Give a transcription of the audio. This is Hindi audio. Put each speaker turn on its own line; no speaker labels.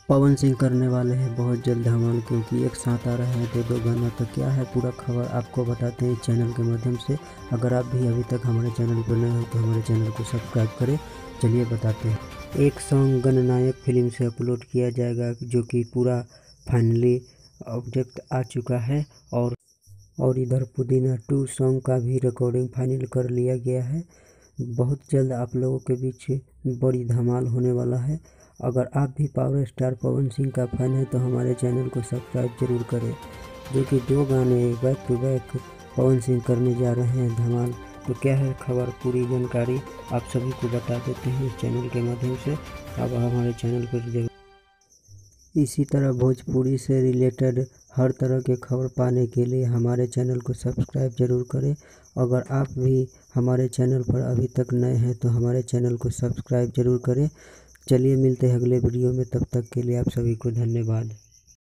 पवन सिंह करने वाले हैं बहुत जल्द धमाल, क्योंकि एक साथ आ रहे हैं दो गाना। तो क्या है पूरा खबर आपको बताते हैं चैनल के माध्यम से। अगर आप भी अभी तक हमारे चैनल पर नए हो तो हमारे चैनल को सब्सक्राइब करें। चलिए बताते हैं। एक सॉन्ग गणनायक फिल्म से अपलोड किया जाएगा, जो कि पूरा फाइनली ऑब्जेक्ट आ चुका है। और इधर पुदीना 2 सॉन्ग का भी रिकॉर्डिंग फाइनल कर लिया गया है। बहुत जल्द आप लोगों के बीच बड़ी धमाल होने वाला है। अगर आप भी पावर स्टार पवन सिंह का फैन है तो हमारे चैनल को सब्सक्राइब जरूर करें, जो कि 2 गाने back to back Pawan Singh करने जा रहे हैं धमाल। तो क्या है खबर, पूरी जानकारी आप सभी को बता देते हैं इस चैनल के माध्यम से। अब हमारे चैनल पर जरूर इसी तरह भोजपुरी से रिलेटेड हर तरह के खबर पाने के लिए हमारे चैनल को सब्सक्राइब जरूर करें। अगर आप भी हमारे चैनल पर अभी तक नए हैं तो हमारे चैनल को सब्सक्राइब जरूर करें। चलिए मिलते हैं अगले वीडियो में, तब तक के लिए आप सभी को धन्यवाद।